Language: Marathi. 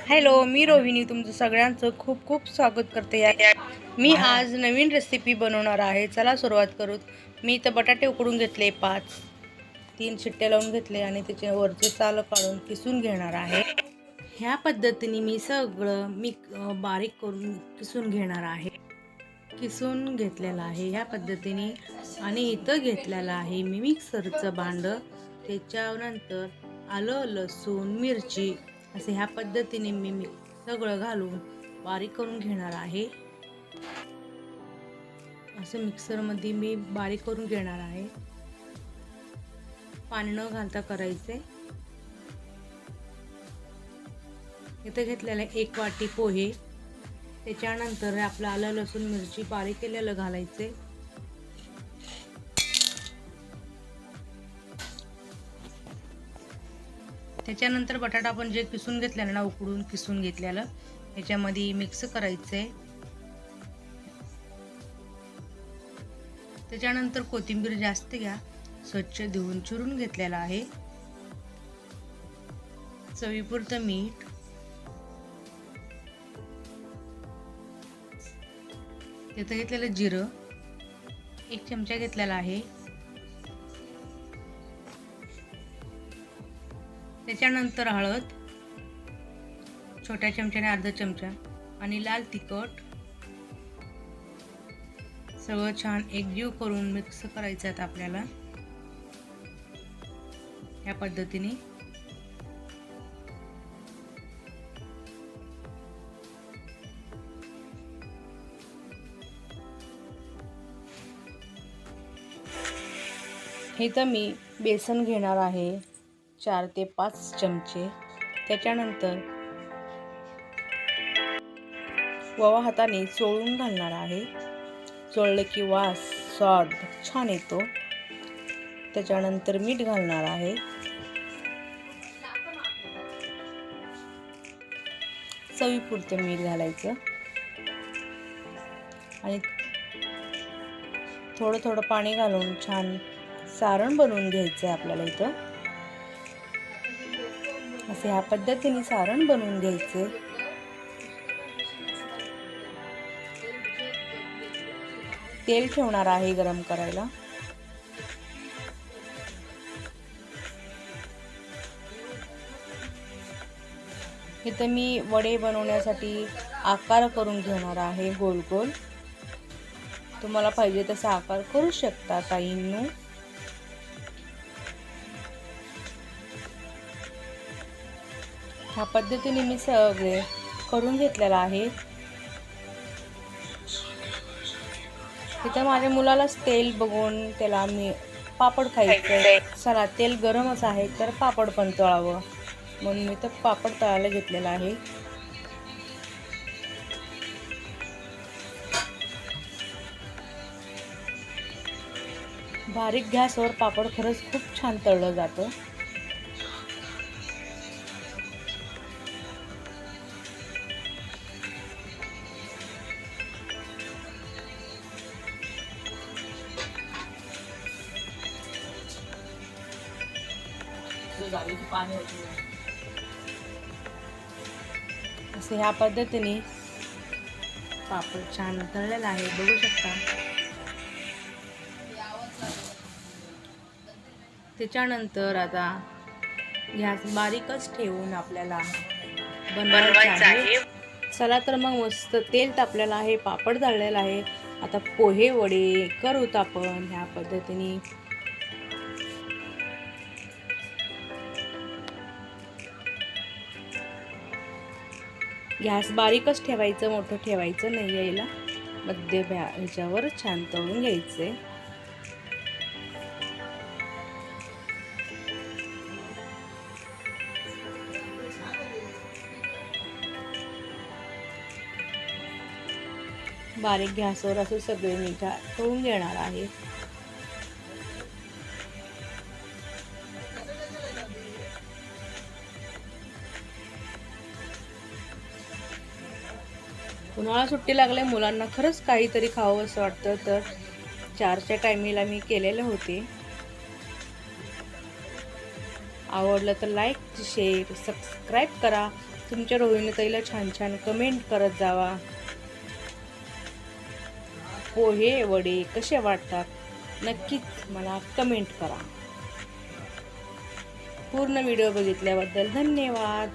हॅलो, मी रोहिणी तुमचं सगळ्यांचं खूप खूप स्वागत करते. मी आज नवीन रेसिपी बनवणार आहे. चला सुरुवात करू. मी इथं बटाटे उकडून घेतले 3 शिट्ट्या लावून घेतले आणि त्याचे वरचे साल काढून किसून घेणार आहे. ह्या पद्धतीने मी सगळं बारीक करून किसून घेणार आहे. किसून घेतलेलं आहे ह्या पद्धतीने. आणि इथं घेतलेलं आहे मी मिक्सरचं भांडं. त्याच्यानंतर आलं, लसूण, मिरची असे ह्या पद्धतीने मी सगळं घालून बारीक करून घेणार आहे. असं मिक्सरमध्ये मी बारीक करून घेणार आहे. पाणी न घालता करायचे. इथे घेतलेलं 1 वाटी पोहे. त्याच्यानंतर आपलं आलं, लसूण, मिरची बारीक केलेलं घालायचे. त्याच्यानंतर बटाटा आपण जे किसून घेतलेलं ना, उकडून किसून घेतलेलं ह्याच्यामध्ये मिक्स करायचंय. त्याच्यानंतर कोथिंबीर जास्त घ्या. स्वच्छ धुवून चिरून घेतलेला आहे. चवीपुरतं मीठ. तिथं घेतलेलं जिरं 1 चमचा घेतलेला आहे. त्याच्यानंतर हळद छोट्या चमच्याने अर्धा चमचा आणि लाल तिखट. सगळं छान एकजीव करून मिक्स करायचं आहे आपल्याला या पद्धतीने. इथं मी बेसन घेणार आहे 4 ते 5 चमचे. त्याच्यानंतर ओवा हाताने चोळून घालणार आहे. चोळले की वास स्वाद छान येतो. त्याच्यानंतर मीठ घालणार आहे. चवीपुरतं मीठ घालायचं आणि थोडं थोडं पाणी घालून छान सारण बनवून घ्यायचं आहे आपल्याला. इथं असे ह्या पद्धतीने सारण बनवून घ्यायचं. तेल ठेवणार आहे गरम करायला. इथं मी वडे बनवण्यासाठी आकार करून घेणार आहे गोल गोल. तुम्हाला पाहिजे तसा आकार करू शकता ताईंनो. ह्या पद्धतीने मी सगळे करून घेतलेला आहे. तिथं माझ्या मुलालाच तेल बघून त्याला मी पापड खायचं. चला तेल गरमच आहे तर पापड पण तळावं म्हणून मी तर पापड तळायला घेतलेला आहे. बारीक गॅसवर पापड खरंच खूप छान तळलं जातं. असे ह्या पद्धतीने पापड छान तळलेला आहे बघू शकता. त्याच्यानंतर आता गॅस बारीकच ठेवून आपल्याला बनवायचं आहे. चला तर मग मस्त तेल तापलेलं आहे, पापड तळलेला आहे. आता पोहे वडे करूत आपण ह्या पद्धतीने. गॅस बारीकच ठेवायचं, मोठं ठेवायचं नाही. यायला मध्य ह्याच्यावर छान तळून घ्यायचे. बारीक गॅसवर असे सगळे मी तळून घेणार आहे. उन्हाळा सुट्टी लागल्या मुलांना खरंच काहीतरी खावं असं वाटतं. तर 4च्या टायमिंगला मी केलेले होते. आवडलं तर लाईक, शेअर, सबस्क्राईब करा तुमच्या रोहिणीताईला छान छान कमेंट करत जावा. पोहे वडे कसे वाटतात नक्कीच मला कमेंट करा. पूर्ण व्हिडिओ बघितल्याबद्दल धन्यवाद.